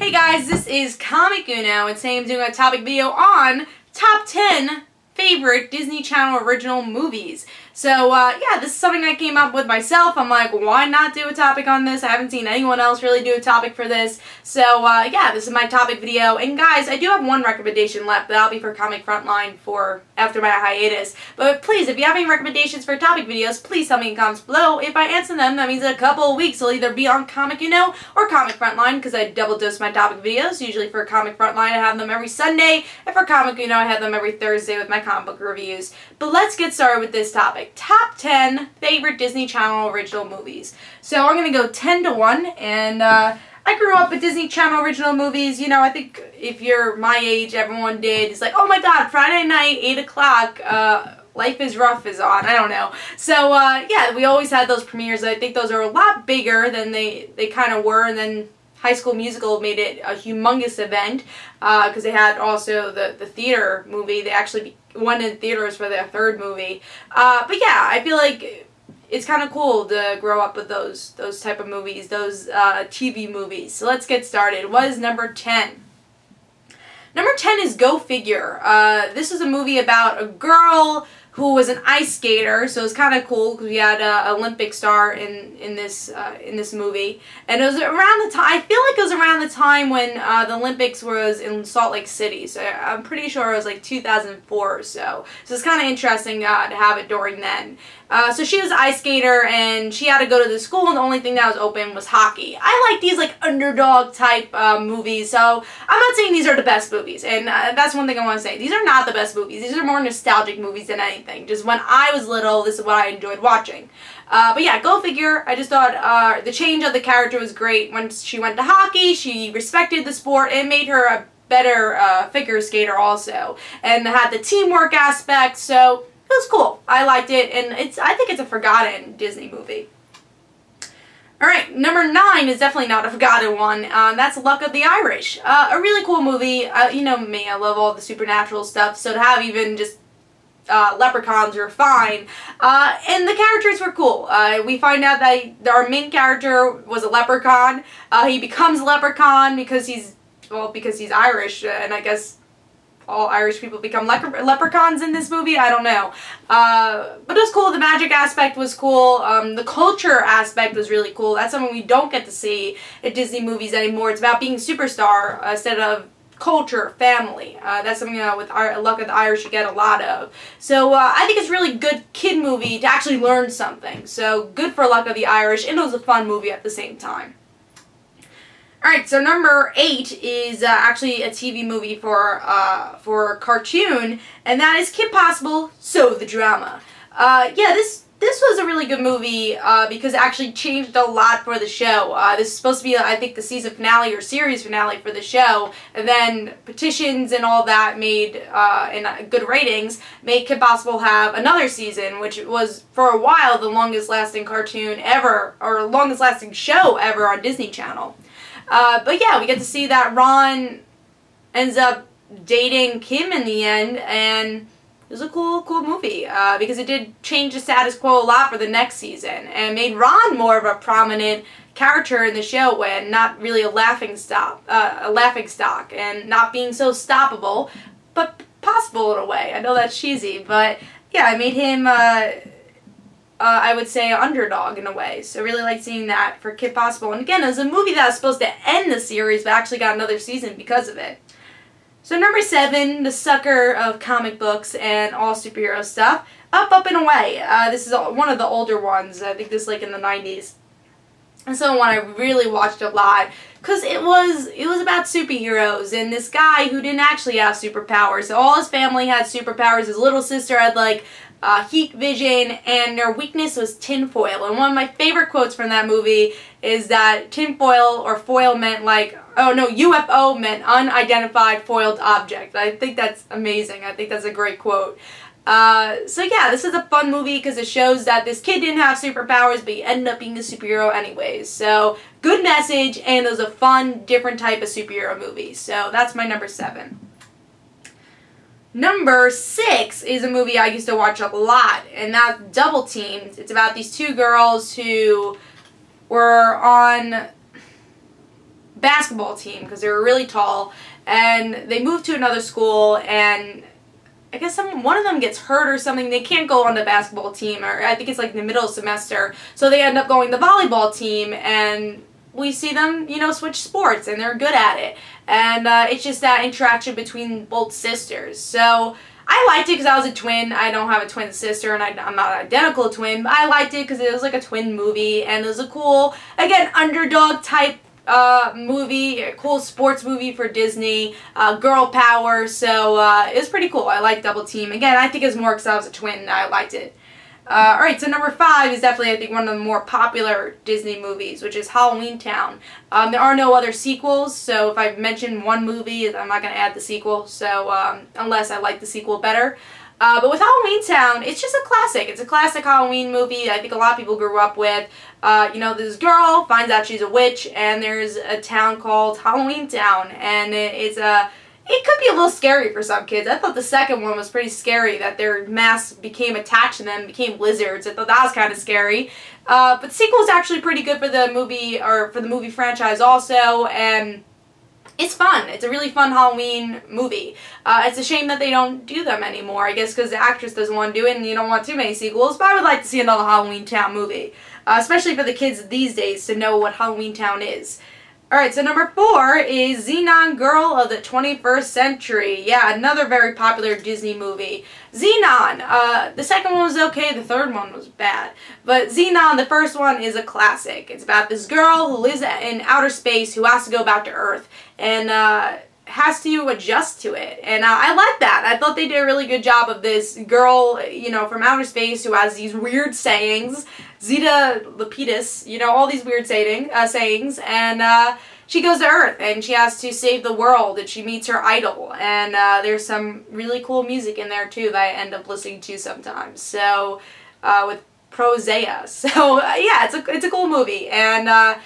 Hey guys, this is Comic Uno, and today I'm doing a topic video on top 10 favorite Disney Channel original movies. So, yeah, this is something I came up with myself. I'm like, why not do a topic on this? I haven't seen anyone else really do a topic for this. So, yeah, this is my topic video. And guys, I do have one recommendation left. That'll be for Comic Frontline for after my hiatus. But please, if you have any recommendations for topic videos, please tell me in the comments below. If I answer them, that means a couple of weeks will either be on Comic Uno or Comic Frontline, because I double dose my topic videos. Usually for Comic Frontline, I have them every Sunday, and for Comic Uno, I have them every Thursday with my comic book reviews. But let's get started with this topic. Top 10 favorite Disney Channel original movies. So I'm going to go 10 to 1, and I grew up with Disney Channel original movies. You know, I think if you're my age, everyone did. It's like, oh my god, Friday night, 8 o'clock, Life is Rough is on. I don't know. So, yeah, we always had those premieres. I think those are a lot bigger than they kind of were, and then High School Musical made it a humongous event because they had also the theater movie. They actually went in theaters for their third movie. But yeah, I feel like it's kind of cool to grow up with those type of movies, those TV movies. So let's get started. What is number 10? Number 10 is Go Figure. This is a movie about a girl who was an ice skater, so it's kind of cool because we had an Olympic star in this movie, and it was around the time. I feel like it was around the time when the Olympics was in Salt Lake City, so I'm pretty sure it was like 2004 or so. So it's kind of interesting to have it during then. So she was an ice skater, and she had to go to the school, and the only thing that was open was hockey. I like these like underdog type movies, so I'm not saying these are the best movies, and that's one thing I want to say. These are not the best movies. These are more nostalgic movies than anything. Just when I was little, this is what I enjoyed watching. But yeah, Go Figure. I just thought the change of the character was great. When she went to hockey, she respected the sport, and made her a better figure skater also, and had the teamwork aspect, so it was cool. I liked it, and I think it's a forgotten Disney movie. Alright, number 9 is definitely not a forgotten one. That's Luck of the Irish. A really cool movie. You know me, I love all the supernatural stuff, so to have even just leprechauns are fine. And the characters were cool. We find out that our main character was a leprechaun. He becomes a leprechaun because he's Irish, and I guess all Irish people become leprechauns in this movie. I don't know. But it was cool. The magic aspect was cool. The culture aspect was really cool. That's something we don't get to see in Disney movies anymore. It's about being a superstar instead of culture, family. That's something with Luck of the Irish you get a lot of. So I think it's a really good kid movie to actually learn something. So good for Luck of the Irish, and it was a fun movie at the same time. Alright, so number 8 is actually a TV movie for a cartoon, and that is Kim Possible, So the Drama. Yeah, this was a really good movie because it actually changed a lot for the show. This is supposed to be, I think, the season finale or series finale for the show, and then petitions and all that made, and good ratings, made Kim Possible have another season, which was, for a while, the longest lasting cartoon ever, or longest lasting show ever on Disney Channel. But yeah, we get to see that Ron ends up dating Kim in the end, and it was a cool movie, because it did change the status quo a lot for the next season, and made Ron more of a prominent character in the show, and not really a laughing stock, and not being so stoppable, but possible in a way. I know that's cheesy, but yeah, it made him, I would say, an underdog in a way. So I really like seeing that for Kim Possible. And again, it was a movie that was supposed to end the series, but actually got another season because of it. So number 7, the sucker of comic books and all superhero stuff, Up, Up, and Away. This is one of the older ones. I think this is like in the 90s. And so one I really watched a lot, because it was about superheroes and this guy who didn't actually have superpowers. So all his family had superpowers. His little sister had like heat vision, and their weakness was tinfoil. And one of my favorite quotes from that movie is that tinfoil or foil meant like, oh no, UFO meant unidentified foiled object. I think that's amazing. I think that's a great quote. So yeah, this is a fun movie because it shows that this kid didn't have superpowers, but he ended up being a superhero anyways. So good message, and it was a fun, different type of superhero movie. So that's my number 7. Number 6 is a movie I used to watch a lot, and that's Double Teamed. It's about these two girls who were on basketball team because they were really tall, and they moved to another school, and I guess one of them gets hurt or something. They can't go on the basketball team, or I think it's like the middle semester, so they end up going to the volleyball team, and we see them, you know, switch sports, and they're good at it. And it's just that interaction between both sisters. So I liked it because I was a twin. I don't have a twin sister, and I'm not an identical twin, but I liked it because it was like a twin movie, and it was a cool, again, underdog type movie, a cool sports movie for Disney, girl power, so it was pretty cool. I like Double Team. Again, I think it was more because I was a twin and I liked it. Alright, so number 5 is definitely, I think, one of the more popular Disney movies, which is Halloween Town. There are no other sequels, so if I mention one movie, I'm not going to add the sequel, so unless I like the sequel better. But with Halloween Town, it's just a classic. It's a classic Halloween movie I think a lot of people grew up with. You know, this girl finds out she's a witch, and there's a town called Halloween Town, and it could be a little scary for some kids. I thought the second one was pretty scary, that their masks became attached to them, became lizards. I thought that was kind of scary. But the sequel is actually pretty good for the movie, or for the movie franchise also, and it's fun. It's a really fun Halloween movie. It's a shame that they don't do them anymore, I guess because the actress doesn't want to do it and you don't want too many sequels, but I would like to see another Halloween Town movie, especially for the kids these days to know what Halloween Town is. Alright, so number 4 is Zenon, Girl of the 21st Century. Yeah, another very popular Disney movie. Zenon, the second one was okay, the third one was bad. But Zenon, the first one, is a classic. It's about this girl who lives in outer space who has to go back to Earth and has to adjust to it. And I like that. I thought they did a really good job of this girl, you know, from outer space who has these weird sayings. Zeta Lepidus, you know, all these weird sayings, and she goes to Earth, and she has to save the world, and she meets her idol, and there's some really cool music in there, too, that I end up listening to sometimes, so, with Prozea, so, yeah, it's a cool movie, and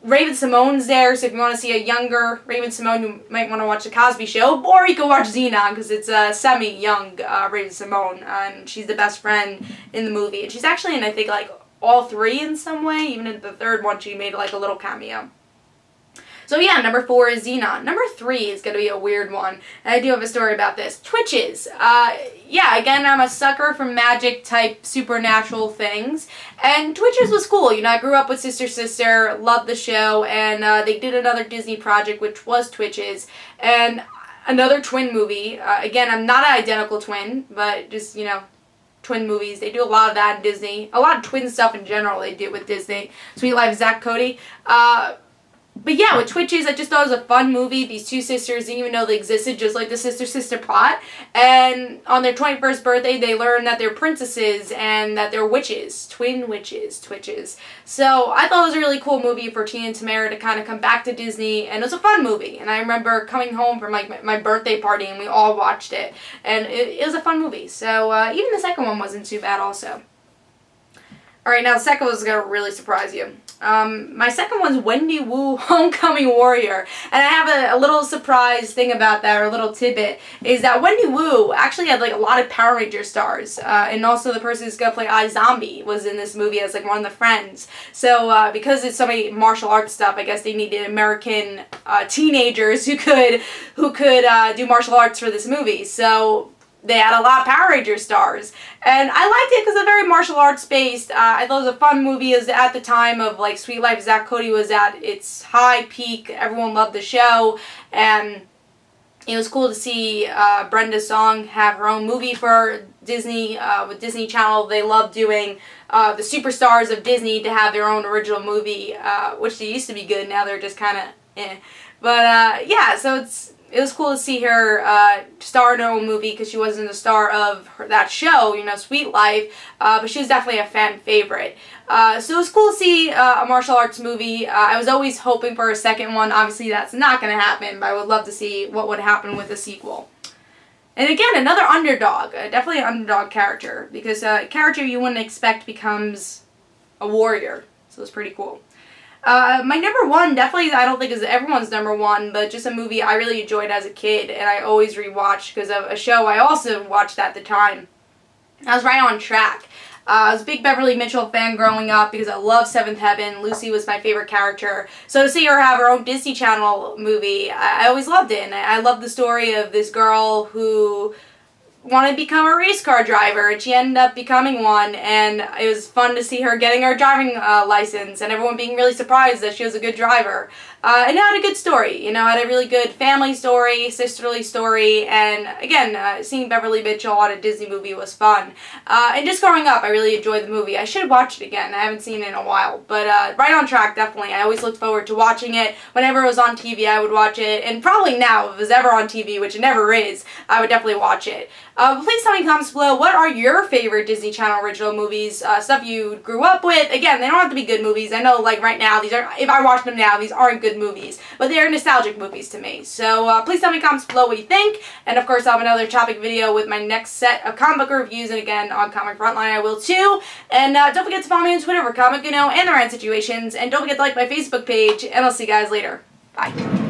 Raven-Symoné's there, so if you want to see a younger Raven-Symoné, you might want to watch The Cosby Show, or you can watch Zenon, because it's a semi-young Raven-Symoné, and she's the best friend in the movie, and she's actually in, I think, like, all 3 in some way. Even in the third one, she made like a little cameo. So yeah, number 4 is Zenon. Number 3 is going to be a weird one, and I do have a story about this. Twitches. Yeah, again, I'm a sucker for magic type supernatural things, and Twitches was cool. You know, I grew up with Sister Sister, loved the show, and they did another Disney project, which was Twitches, and another twin movie. Again, I'm not an identical twin, but just, you know, twin movies. They do a lot of that in Disney. A lot of twin stuff in general they do with Disney. Suite Life of Zack Cody. But yeah, with Twitches, I just thought it was a fun movie. These two sisters didn't even know they existed, just like the sister-sister plot. And on their 21st birthday, they learn that they're princesses and that they're witches. Twin witches. Twitches. So I thought it was a really cool movie for Tina and Tamara to kind of come back to Disney. And it was a fun movie. And I remember coming home from like my birthday party and we all watched it. And it was a fun movie. So even the second one wasn't too bad also. Alright, now the second one's going to really surprise you. My second one's Wendy Wu, Homecoming Warrior. And I have a little surprise thing about that, or a little tidbit, is that Wendy Wu actually had like a lot of Power Ranger stars. And also the person who's going to play iZombie was in this movie as like one of the friends. So because it's so many martial arts stuff, I guess they needed American teenagers who could do martial arts for this movie. So they had a lot of Power Ranger stars. And I liked it because it's very martial arts based. I thought it was a fun movie. It was at the time of like Suite Life of Zack Cody was at its high peak. Everyone loved the show. And it was cool to see Brenda Song have her own movie for Disney, with Disney Channel. They love doing the superstars of Disney to have their own original movie, which they used to be good. Now they're just kind of eh. But yeah, so it was cool to see her star in her own movie because she wasn't the star of that show, you know, Suite Life, but she was definitely a fan favorite. So it was cool to see a martial arts movie. I was always hoping for a second one. Obviously, that's not going to happen, but I would love to see what would happen with a sequel. And again, another underdog, definitely an underdog character, because a character you wouldn't expect becomes a warrior, so it's pretty cool. My number 1 definitely I don't think is everyone's number 1, but just a movie I really enjoyed as a kid and I always rewatch because of a show I also watched at the time. I was right on track. I was a big Beverly Mitchell fan growing up because I love Seventh Heaven. Lucy was my favorite character. So to see her have her own Disney Channel movie, I always loved it. And I love the story of this girl who wanted to become a race car driver, and she ended up becoming one, and it was fun to see her getting her driving license and everyone being really surprised that she was a good driver. And it had a good story, you know, it had a really good family story, sisterly story, and again, seeing Beverly Mitchell on a Disney movie was fun. And just growing up, I really enjoyed the movie. I should watch it again. I haven't seen it in a while, but right on track, definitely. I always looked forward to watching it. Whenever it was on TV, I would watch it, and probably now, if it was ever on TV, which it never is, I would definitely watch it. Please tell me in the comments below, what are your favorite Disney Channel original movies, stuff you grew up with? Again, they don't have to be good movies. I know, like, right now, these are, if I watch them now, these aren't good movies, but they are nostalgic movies to me. So, please tell me in the comments below what you think, and of course, I'll have another topic video with my next set of comic book reviews, and again, on Comic Frontline I will too, and don't forget to follow me on Twitter for Comic Uno and the Rant Situations, and don't forget to like my Facebook page, and I'll see you guys later. Bye.